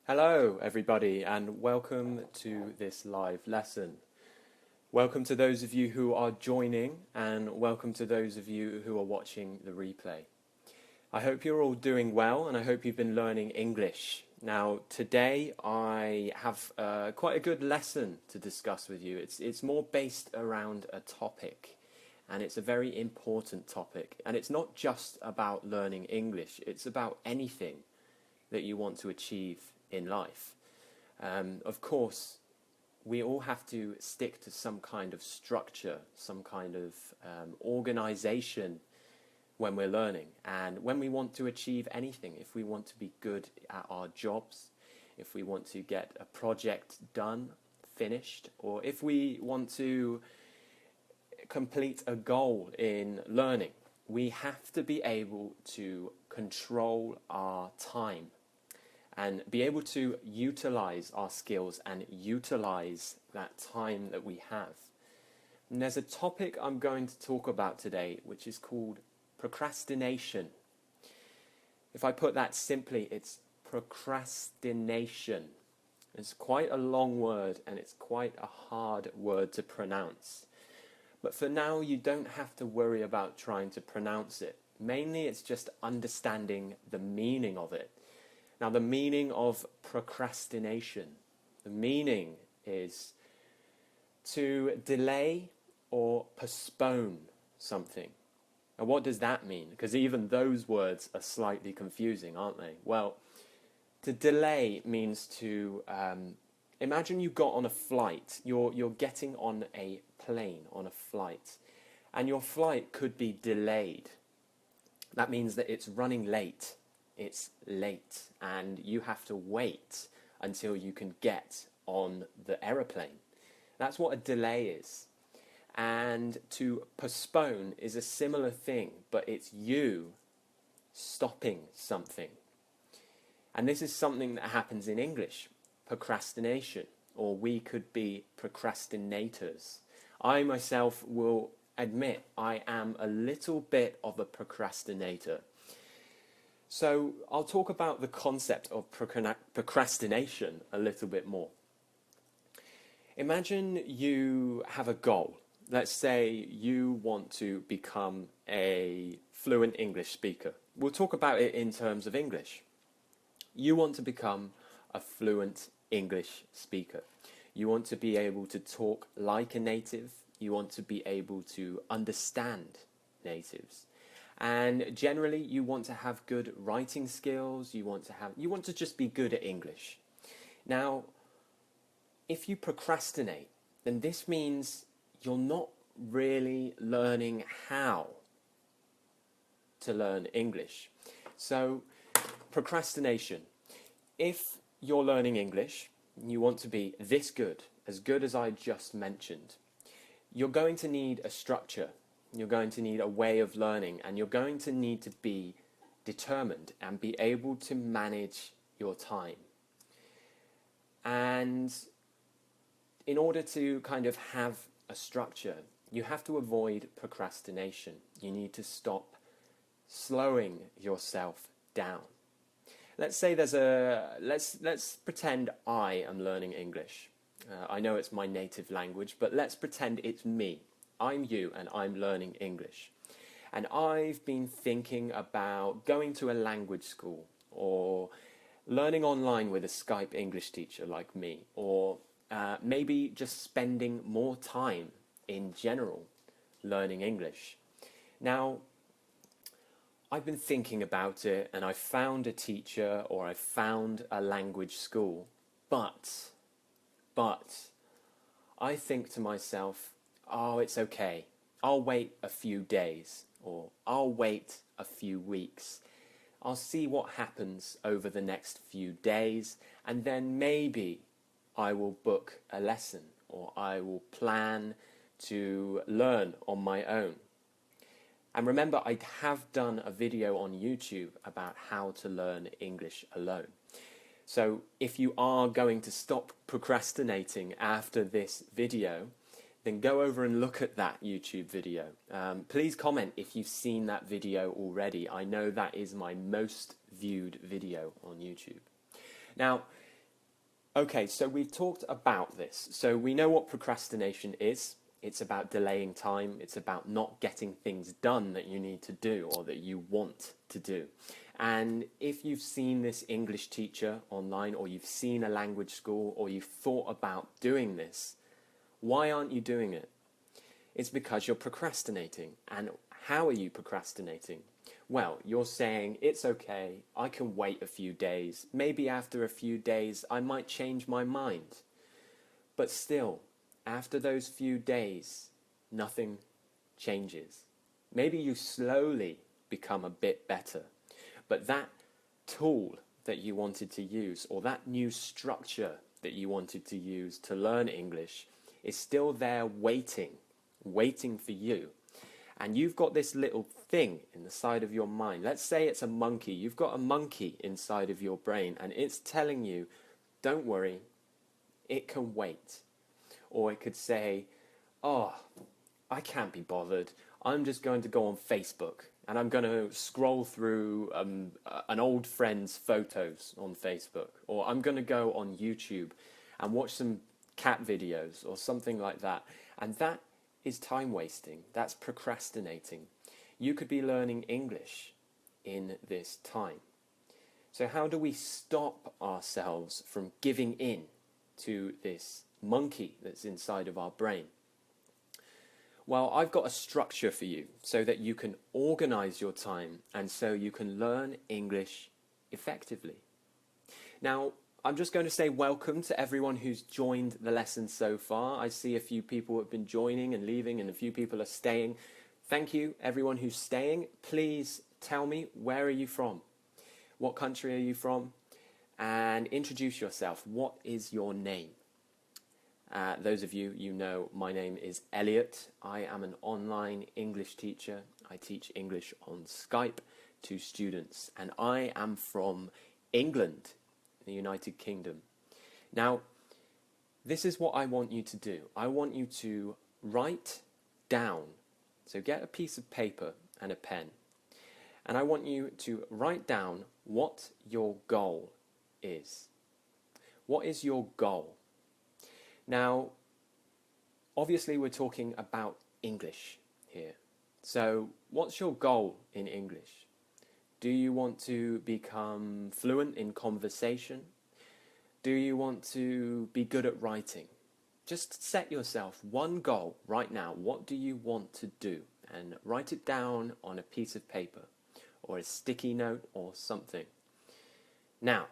Hello, everybody, and welcome to this live lesson. Welcome to those of you who are joining, and welcome to those of you who are watching the replay. I hope you're all doing well, and I hope you've been learning English. Now, today I have quite a good lesson to discuss with you. It's more based around a topic, and it's a very important topic. And it's not just about learning English, it's about anything that you want to achieve in life. Of course, we all have to stick to some kind of structure, some kind of organization when we're learning. And when we want to achieve anything, if we want to be good at our jobs, if we want to get a project done, finished, or if we want to complete a goal in learning, we have to be able to control our time and be able to utilize our skills and utilize that time that we have. And there's a topic I'm going to talk about today, which is called procrastination. If I put that simply, it's procrastination. It's quite a long word and it's quite a hard word to pronounce. But for now, you don't have to worry about trying to pronounce it. Mainly, it's just understanding the meaning of it. Now, the meaning of procrastination, the meaning is to delay or postpone something. Now, what does that mean? Because even those words are slightly confusing, aren't they? Well, to delay means to, imagine you got on a flight, you're getting on a plane, on a flight, and your flight could be delayed. That means that it's running late. It's late and you have to wait until you can get on the aeroplane. That's what a delay is. And to postpone is a similar thing, but it's you stopping something. And this is something that happens in English, procrastination, or we could be procrastinators. I myself will admit I am a little bit of a procrastinator. So I'll talk about the concept of procrastination a little bit more. Imagine you have a goal. Let's say you want to become a fluent English speaker. We'll talk about it in terms of English. You want to become a fluent English speaker. You want to be able to talk like a native. You want to be able to understand natives. And generally, you want to have good writing skills. You want to just be good at English. Now, if you procrastinate, then this means you're not really learning how to learn English. So, procrastination. If you're learning English, you want to be this good as I just mentioned, you're going to need a structure. You're going to need a way of learning, and you're going to need to be determined and be able to manage your time. And in order to kind of have a structure, you have to avoid procrastination. You need to stop slowing yourself down. Let's say let's pretend I am learning English. I know it's my native language, but let's pretend it's me. I'm you and I'm learning English. And I've been thinking about going to a language school or learning online with a Skype English teacher like me, or maybe just spending more time in general learning English. Now, I've been thinking about it and I found a teacher or I found a language school, but I think to myself, oh, it's okay. I'll wait a few days or I'll wait a few weeks. I'll see what happens over the next few days and then maybe I will book a lesson or I will plan to learn on my own. And remember, I have done a video on YouTube about how to learn English alone. So if you are going to stop procrastinating after this video, then go over and look at that YouTube video. Please comment if you've seen that video already. I know that is my most viewed video on YouTube. Now, Okay, so we've talked about this. So we know what procrastination is. It's about delaying time. It's about not getting things done that you need to do or that you want to do. And if you've seen this English teacher online, or you've seen a language school, or you've thought about doing this, why aren't you doing it? It's because you're procrastinating. And how are you procrastinating? Well, you're saying, it's okay, I can wait a few days. Maybe after a few days, I might change my mind. But still, after those few days, nothing changes. Maybe you slowly become a bit better. But that tool that you wanted to use, or that new structure that you wanted to use to learn English, is still there waiting for you. And you've got this little thing in the side of your mind. Let's say it's a monkey. You've got a monkey inside of your brain, and it's telling you, don't worry, it can wait. Or it could say, oh, I can't be bothered. I'm just going to go on Facebook, and I'm going to scroll through an old friend's photos on Facebook. Or I'm going to go on YouTube and watch some cat videos or something like that. And that is time wasting. That's procrastinating. You could be learning English in this time. So how do we stop ourselves from giving in to this monkey that's inside of our brain? Well, I've got a structure for you so that you can organize your time and so you can learn English effectively. Now, I'm just going to say welcome to everyone who's joined the lesson so far. I see a few people have been joining and leaving, and a few people are staying. Thank you, everyone who's staying. Please tell me, where are you from? What country are you from? And introduce yourself. What is your name? Those of you, you know, my name is Elliot. I am an online English teacher. I teach English on Skype to students, and I am from England, the United Kingdom. Now, this is what I want you to do. I want you to write down, so get a piece of paper and a pen, and I want you to write down what your goal is. What is your goal? Now, obviously we're talking about English here. So, what's your goal in English? Do you want to become fluent in conversation? Do you want to be good at writing? Just set yourself one goal right now. What do you want to do? And write it down on a piece of paper or a sticky note or something. Now,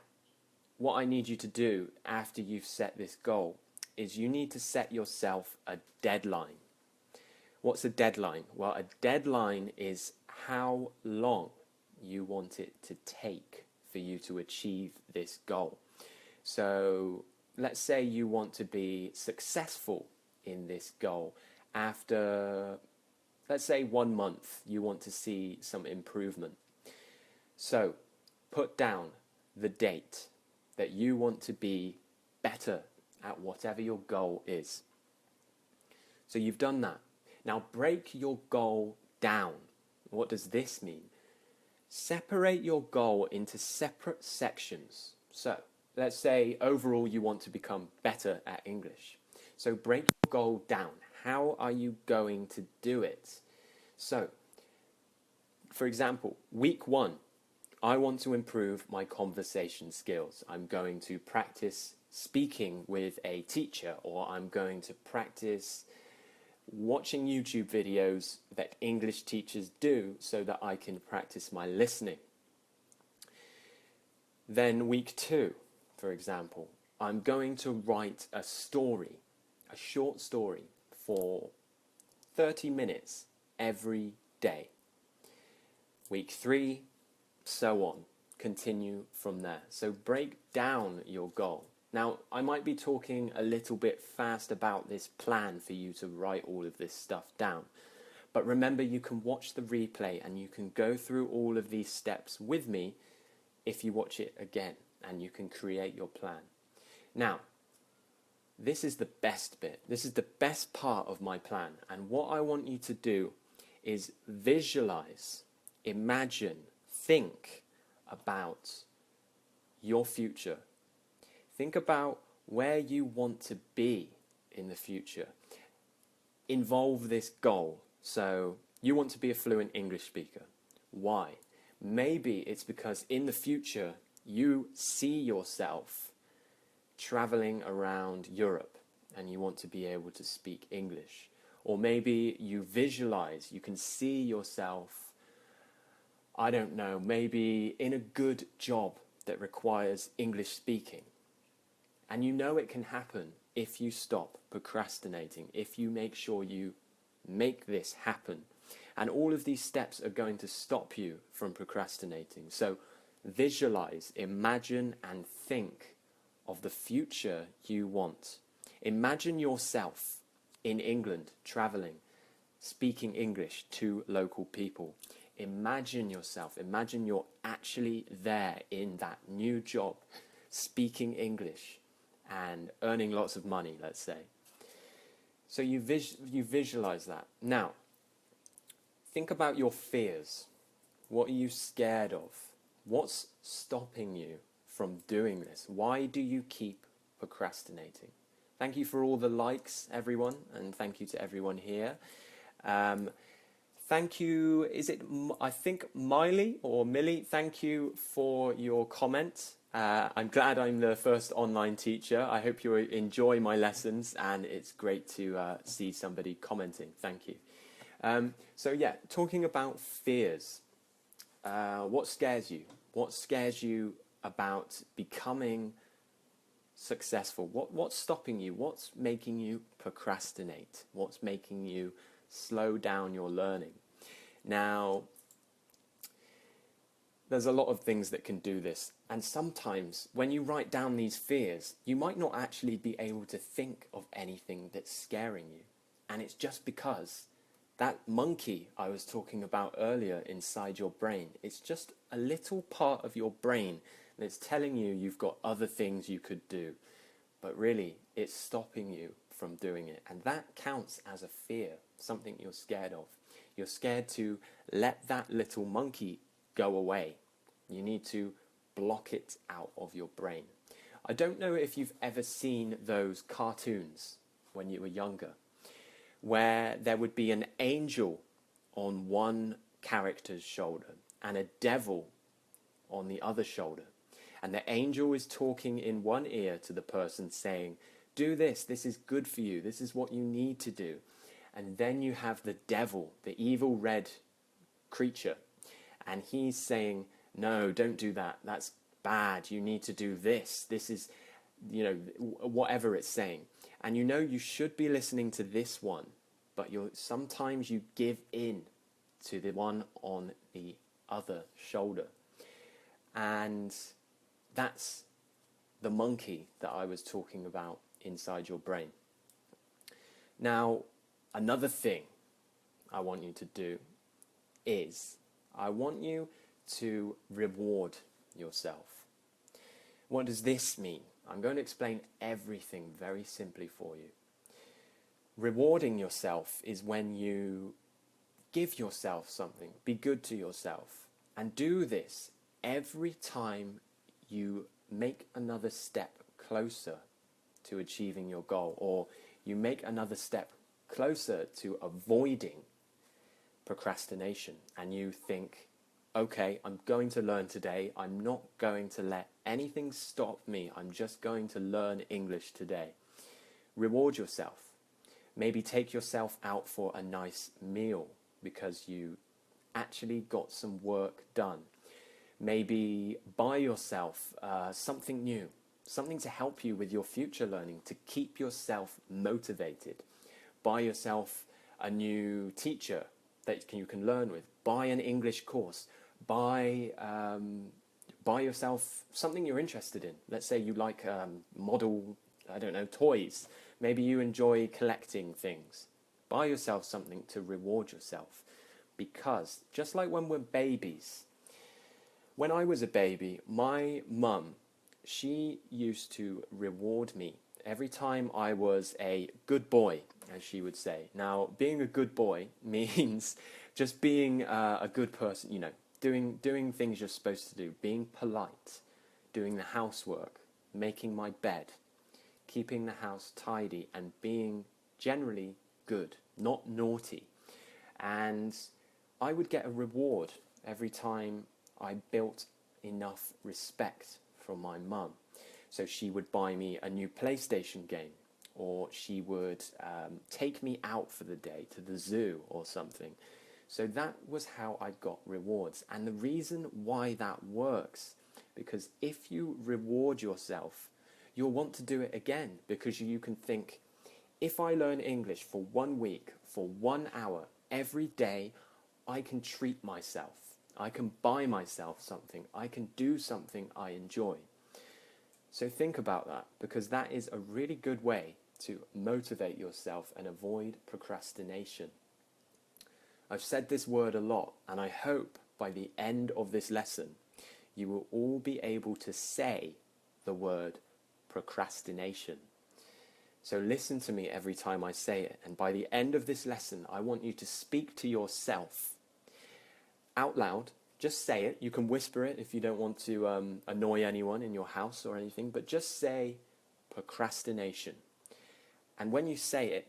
what I need you to do after you've set this goal is you need to set yourself a deadline. What's a deadline? Well, a deadline is how long you want it to take for you to achieve this goal. So let's say you want to be successful in this goal. After, let's say 1 month, you want to see some improvement. So put down the date that you want to be better at whatever your goal is. So you've done that. Now break your goal down. What does this mean? Separate your goal into separate sections. So, let's say overall you want to become better at English. So break your goal down. How are you going to do it? So, for example, week 1, I want to improve my conversation skills. I'm going to practice speaking with a teacher, or I'm going to practice watching YouTube videos that English teachers do so that I can practice my listening. Then week 2, for example, I'm going to write a story, a short story for 30 minutes every day. Week 3, so on. Continue from there. So break down your goal. Now, I might be talking a little bit fast about this plan for you to write all of this stuff down. But remember, you can watch the replay and you can go through all of these steps with me if you watch it again, and you can create your plan. Now, this is the best bit. This is the best part of my plan. And what I want you to do is visualize, imagine, think about your future. Think about where you want to be in the future. Involve this goal. So you want to be a fluent English speaker. Why? Maybe it's because in the future you see yourself traveling around Europe and you want to be able to speak English. Or maybe you visualize, you can see yourself, I don't know, maybe in a good job that requires English speaking. And you know it can happen if you stop procrastinating, if you make sure you make this happen. And all of these steps are going to stop you from procrastinating. So visualize, imagine, and think of the future you want. Imagine yourself in England, traveling, speaking English to local people. Imagine yourself, imagine you're actually there in that new job, speaking English and earning lots of money, let's say. So you visualize that. Now, think about your fears. What are you scared of? What's stopping you from doing this? Why do you keep procrastinating? Thank you for all the likes, everyone, and thank you to everyone here. Thank you, I think Miley or Millie, thank you for your comment. I'm glad I'm the first online teacher. I hope you enjoy my lessons, and it's great to see somebody commenting. Thank you. So yeah, talking about fears. What scares you? What scares you about becoming successful? What's stopping you? What's making you procrastinate? What's making you slow down your learning? Now, there's a lot of things that can do this, and sometimes when you write down these fears, you might not actually be able to think of anything that's scaring you, and it's just because that monkey I was talking about earlier inside your brain, it's just a little part of your brain that's telling you you've got other things you could do, but really it's stopping you from doing it, and that counts as a fear, something you're scared of. You're scared to let that little monkey go away. You need to block it out of your brain. I don't know if you've ever seen those cartoons when you were younger, where there would be an angel on one character's shoulder and a devil on the other shoulder. And the angel is talking in one ear to the person saying, do this, this is good for you, this is what you need to do. And then you have the devil, the evil red creature, and he's saying, no, don't do that, that's bad, you need to do this, this is, whatever it's saying. And you should be listening to this one, but sometimes you give in to the one on the other shoulder. And that's the monkey that I was talking about inside your brain. Now, another thing I want you to do is I want you to reward yourself. What does this mean? I'm going to explain everything very simply for you. Rewarding yourself is when you give yourself something, be good to yourself, and do this every time you make another step closer to achieving your goal, or you make another step closer to avoiding procrastination, and you think, okay, I'm going to learn today, I'm not going to let anything stop me, I'm just going to learn English today. Reward yourself. Maybe take yourself out for a nice meal because you actually got some work done. Maybe buy yourself something new, something to help you with your future learning, to keep yourself motivated. Buy yourself a new teacher that you can learn with. Buy an English course. Buy yourself something you're interested in. Let's say you like model, toys. Maybe you enjoy collecting things. Buy yourself something to reward yourself. Because just like when we're babies, when I was a baby, my mum, she used to reward me every time I was a good boy, as she would say. Now, being a good boy means just being a good person, doing things you're supposed to do, being polite, doing the housework, making my bed, keeping the house tidy and being generally good, not naughty. And I would get a reward every time I built enough respect from my mum. So she would buy me a new PlayStation game, or she would take me out for the day to the zoo or something. So that was how I got rewards. And the reason why that works, because if you reward yourself, you'll want to do it again, because you can think, if I learn English for 1 week, for 1 hour, every day, I can treat myself. I can buy myself something. I can do something I enjoy. So think about that, because that is a really good way to motivate yourself and avoid procrastination. I've said this word a lot, and I hope by the end of this lesson, you will all be able to say the word procrastination. So listen to me every time I say it, and by the end of this lesson, I want you to speak to yourself out loud. Just say it. You can whisper it if you don't want to annoy anyone in your house or anything, but just say procrastination. And when you say it,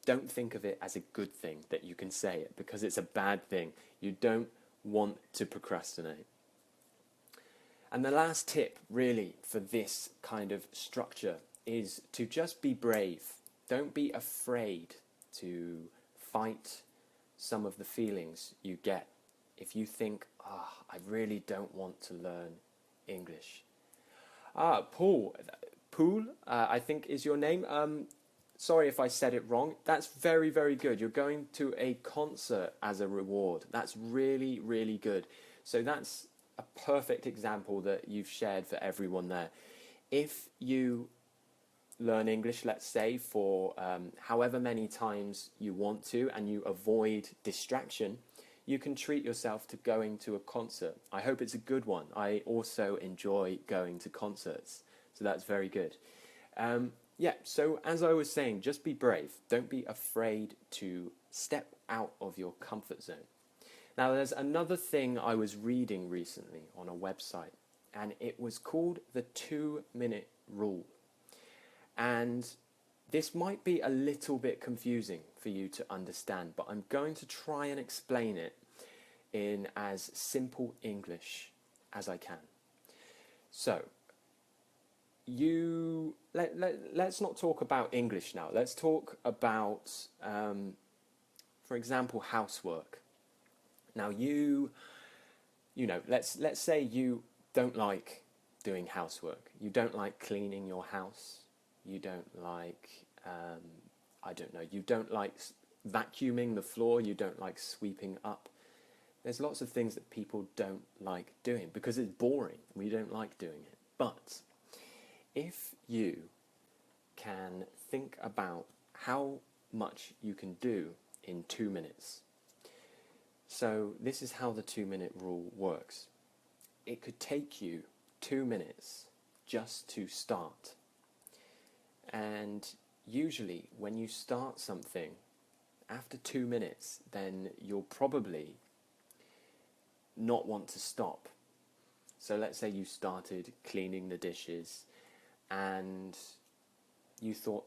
don't think of it as a good thing that you can say it, because it's a bad thing. You don't want to procrastinate. And the last tip, really, for this kind of structure is to just be brave. Don't be afraid to fight some of the feelings you get if you think, I really don't want to learn English. Paul, I think is your name. Sorry if I said it wrong. That's very, very good. You're going to a concert as a reward. That's really, really good. So that's a perfect example that you've shared for everyone there. If you learn English, let's say, for however many times you want to, and you avoid distraction, you can treat yourself to going to a concert. I hope it's a good one. I also enjoy going to concerts, so that's very good. So as I was saying, just be brave. Don't be afraid to step out of your comfort zone. Now, there's another thing I was reading recently on a website, and it was called the 2-minute rule. And this might be a little bit confusing for you to understand, but I'm going to try and explain it in as simple English as I can. So, let's not talk about English now. Let's talk about, for example, housework. Now, let's say you don't like doing housework. You don't like cleaning your house. You don't like, you don't like vacuuming the floor. You don't like sweeping up. There's lots of things that people don't like doing because it's boring. We don't like doing it. But if you can think about how much you can do in 2 minutes. So this is how the 2-minute rule works. It could take you 2 minutes just to start. And usually when you start something, after 2 minutes, then you'll probably not want to stop. So let's say you started cleaning the dishes and you thought,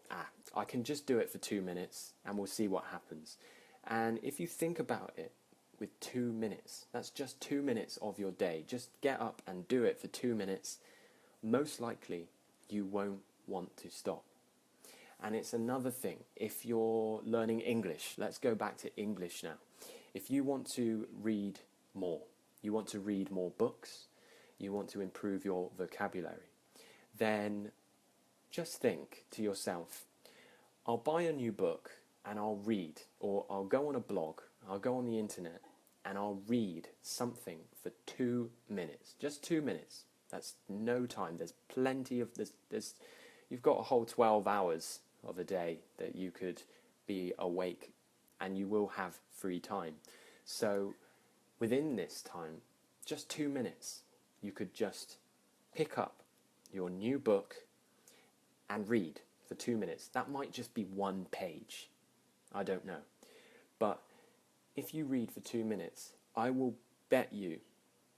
I can just do it for 2 minutes and we'll see what happens. And if you think about it, with 2 minutes, that's just 2 minutes of your day. Just get up and do it for 2 minutes. Most likely, you won't want to stop. And it's another thing. If you're learning English, let's go back to English now. If you want to read more, you want to read more books, you want to improve your vocabulary, then just think to yourself, I'll buy a new book and I'll read, or I'll go on a blog, I'll go on the internet and I'll read something for 2 minutes. Just 2 minutes. That's no time. There's plenty of this. You've got a whole 12 hours of a day that you could be awake and you will have free time. So within this time, just 2 minutes, you could just pick up your new book and read for 2 minutes. That might just be 1 page. I don't know. But if you read for 2 minutes, I will bet you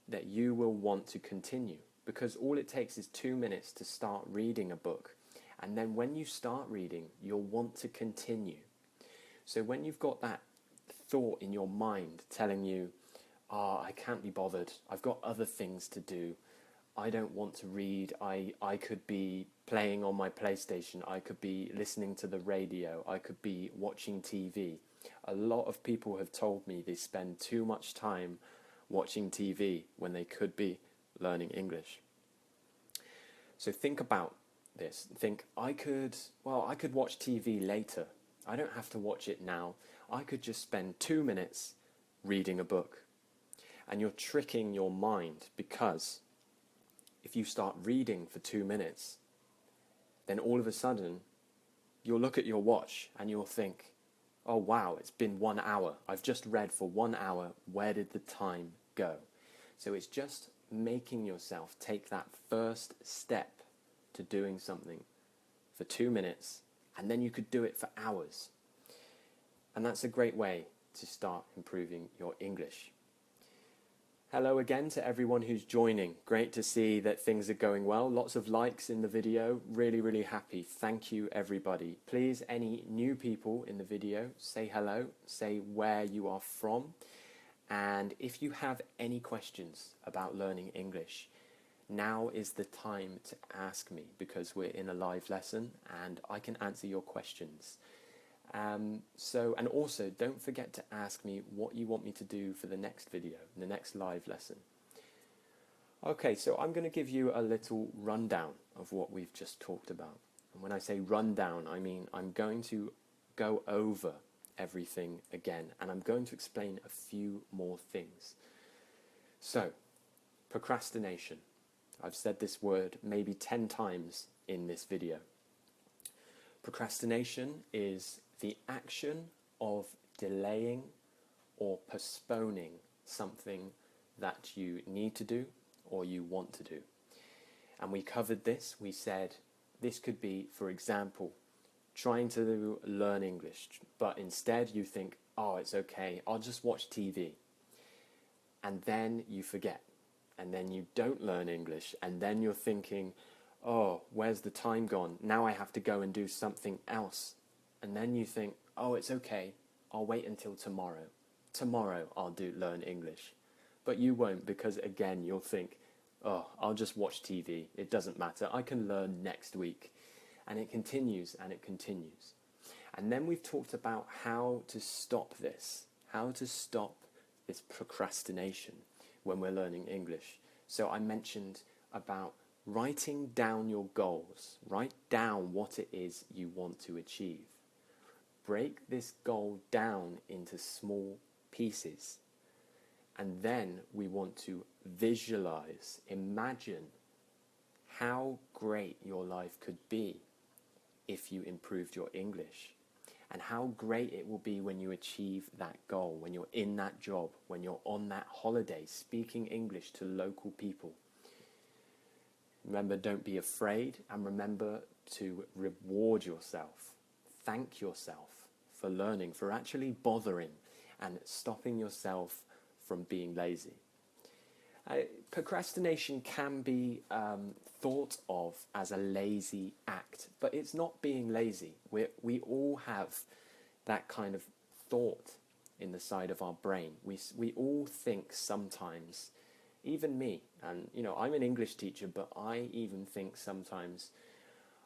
that you will want to continue, because all it takes is 2 minutes to start reading a book. And then when you start reading, you'll want to continue. So when you've got that thought in your mind telling you, I can't be bothered, I've got other things to do, I don't want to read, I could be playing on my PlayStation, I could be listening to the radio, I could be watching TV. A lot of people have told me they spend too much time watching TV when they could be learning English. So think about this. Think, I could watch TV later. I don't have to watch it now. I could just spend 2 minutes reading a book. And you're tricking your mind, because if you start reading for 2 minutes, then all of a sudden you'll look at your watch and you'll think, oh wow, it's been 1 hour. I've just read for 1 hour. Where did the time go? So it's just making yourself take that first step to doing something for 2 minutes, and then you could do it for hours. And that's a great way to start improving your English. Hello again to everyone who's joining. Great to see that things are going well. Lots of likes in the video. Really, really happy. Thank you, everybody. Please, any new people in the video, say hello, say where you are from. And if you have any questions about learning English, now is the time to ask me, because we're in a live lesson and I can answer your questions. And also don't forget to ask me what you want me to do for the next video, the next live lesson. Okay, so I'm going to give you a little rundown of what we've just talked about. And when I say rundown, I mean I'm going to go over everything again, and I'm going to explain a few more things. So, procrastination. I've said this word maybe 10 times in this video. Procrastination is the action of delaying or postponing something that you need to do or you want to do. And we covered this. We said this could be, for example, trying to learn English, but instead you think, oh, it's okay, I'll just watch TV. And then you forget. And then you don't learn English. And then you're thinking, oh, where's the time gone? Now I have to go and do something else. And then you think, oh, it's okay, I'll wait until tomorrow. Tomorrow I'll learn English. But you won't, because again, you'll think, oh, I'll just watch TV. It doesn't matter. I can learn next week. And it continues and it continues. And then we've talked about how to stop this, procrastination when we're learning English. So I mentioned about writing down your goals. Write down what it is you want to achieve. Break this goal down into small pieces. And then we want to visualize, imagine how great your life could be if you improved your English, and how great it will be when you achieve that goal, when you're in that job, when you're on that holiday speaking English to local people. Remember, don't be afraid, and remember to reward yourself. Thank yourself for learning, for actually bothering and stopping yourself from being lazy. Procrastination can be thought of as a lazy act, but it's not being lazy. We all have that kind of thought in the side of our brain. We all think sometimes, even me, and I'm an English teacher, but I even think sometimes,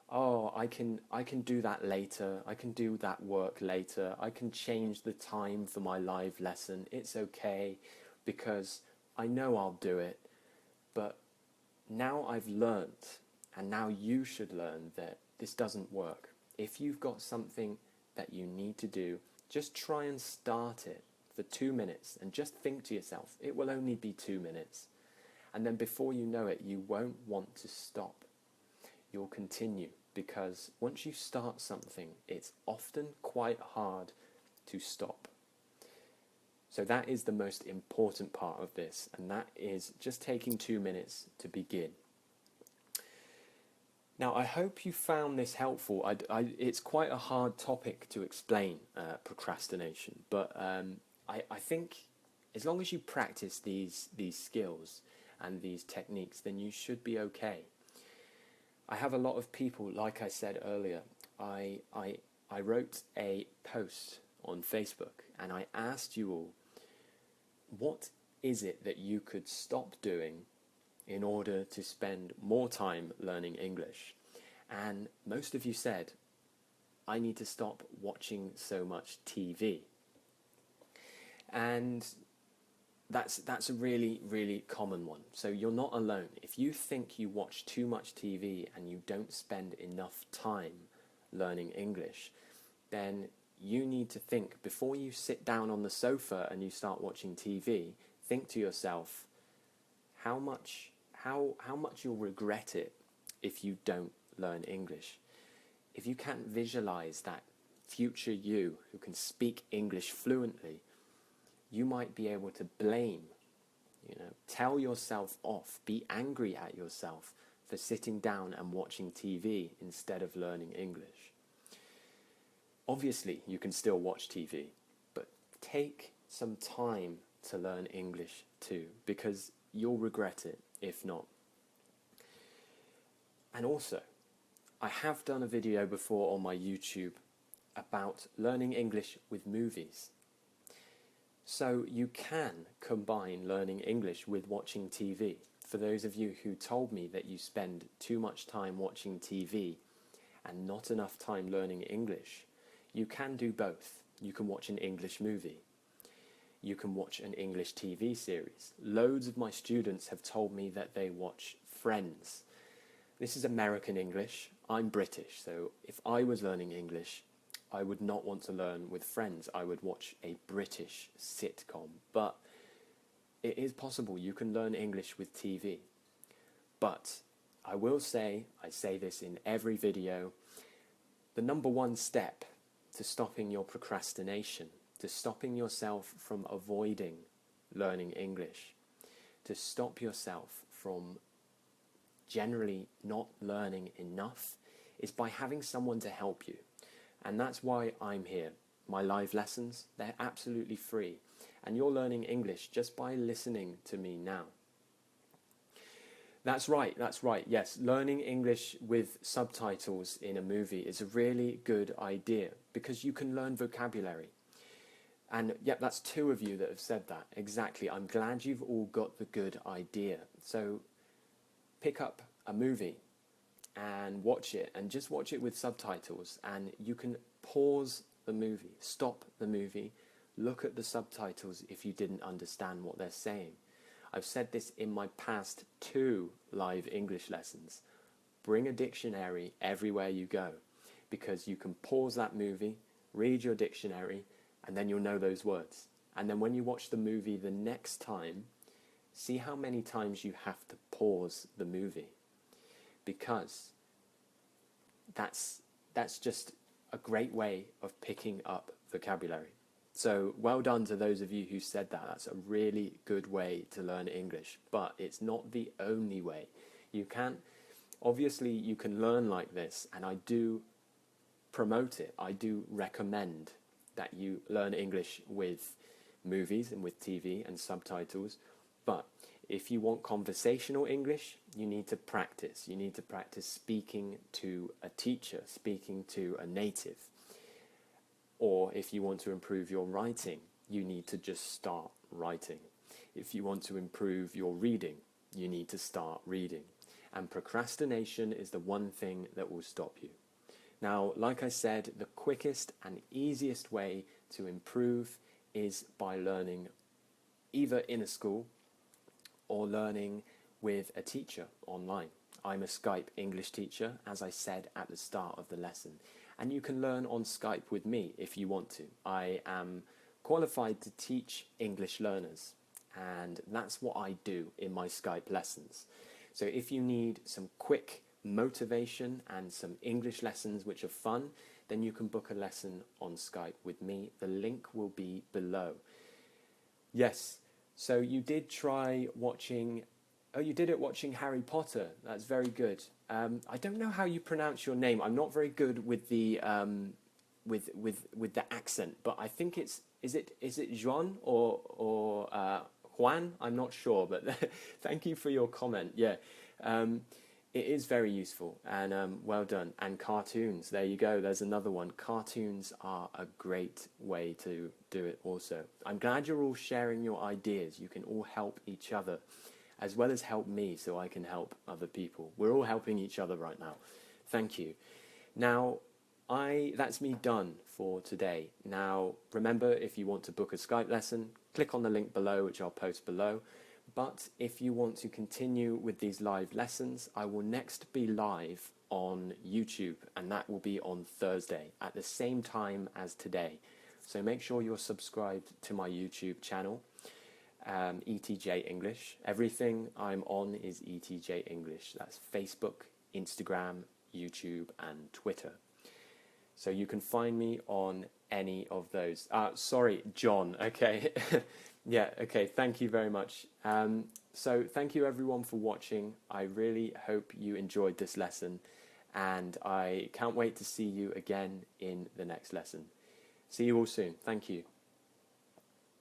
oh, I can do that later, I can do that work later, I can change the time for my live lesson, it's okay, because I know I'll do it. But now I've learned, and now you should learn, that this doesn't work. If you've got something that you need to do, just try and start it for 2 minutes and just think to yourself, it will only be 2 minutes. And then before you know it, you won't want to stop. You'll continue, because once you start something, it's often quite hard to stop. So that is the most important part of this, and that is just taking 2 minutes to begin. Now, I hope you found this helpful. It's quite a hard topic to explain, procrastination, but I think as long as you practice these skills and these techniques, then you should be okay. I have a lot of people, like I said earlier, I wrote a post on Facebook and I asked you all, what is it that you could stop doing in order to spend more time learning English? And most of you said, I need to stop watching so much TV. And that's a really, really common one. So you're not alone. If you think you watch too much TV and you don't spend enough time learning English, then you need to think, before you sit down on the sofa and you start watching TV, think to yourself, how much you'll regret it if you don't learn English. If you can't visualize that future you who can speak English fluently, you might be able to blame, tell yourself off, be angry at yourself for sitting down and watching TV instead of learning English. Obviously, you can still watch TV, but take some time to learn English too, because you'll regret it if not. And also, I have done a video before on my YouTube about learning English with movies. So you can combine learning English with watching TV. For those of you who told me that you spend too much time watching TV and not enough time learning English, you can do both. You can watch an English movie. You can watch an English TV series. Loads of my students have told me that they watch Friends. This is American English. I'm British, so if I was learning English, I would not want to learn with Friends. I would watch a British sitcom. But it is possible you can learn English with TV. But I will say, I say this in every video, the number one step to stopping your procrastination, to stopping yourself from avoiding learning English, to stop yourself from generally not learning enough, is by having someone to help you. And that's why I'm here. My live lessons, they're absolutely free. And you're learning English just by listening to me now. That's right, yes. Learning English with subtitles in a movie is a really good idea because you can learn vocabulary. And yep, that's 2 of you that have said that. Exactly. I'm glad you've all got the good idea. So pick up a movie and watch it, and just watch it with subtitles, and you can pause the movie, stop the movie, look at the subtitles if you didn't understand what they're saying. I've said this in my past 2 live English lessons. Bring a dictionary everywhere you go, because you can pause that movie, read your dictionary, and then you'll know those words. And then when you watch the movie the next time, see how many times you have to pause the movie. Because that's just a great way of picking up vocabulary. So well done to those of you who said that. That's a really good way to learn English, but it's not the only way. You can learn like this, and I do promote it. I do recommend that you learn English with movies and with TV and subtitles, but if you want conversational English, you need to practice. You need to practice speaking to a teacher, speaking to a native. Or if you want to improve your writing, you need to just start writing. If you want to improve your reading, you need to start reading. And procrastination is the one thing that will stop you. Now, like I said, the quickest and easiest way to improve is by learning either in a school or learning with a teacher online. I'm a Skype English teacher, as I said at the start of the lesson. And you can learn on Skype with me if you want to. I am qualified to teach English learners, and that's what I do in my Skype lessons. So if you need some quick motivation and some English lessons which are fun, then you can book a lesson on Skype with me. The link will be below. Yes, so you did try watching... Oh, you did it watching Harry Potter. That's very good. I don't know how you pronounce your name. I'm not very good with the with the accent, but I think is it Juan or Juan? I'm not sure, but thank you for your comment. Yeah, It is very useful, and well done. And cartoons, there you go, there's another one. Cartoons are a great way to do it also. I'm glad you're all sharing your ideas. You can all help each other, as well as help me so I can help other people. We're all helping each other right now. Thank you. Now, that's me done for today. Now, remember, if you want to book a Skype lesson, click on the link below, which I'll post below. But if you want to continue with these live lessons, I will next be live on YouTube, and that will be on Thursday at the same time as today. So make sure you're subscribed to my YouTube channel, ETJ English. Everything I'm on is ETJ English. That's Facebook, Instagram, YouTube, and Twitter. So you can find me on any of those. Sorry, John. Okay. Yeah, okay. Thank you very much. So thank you everyone for watching. I really hope you enjoyed this lesson, and I can't wait to see you again in the next lesson. See you all soon. Thank you.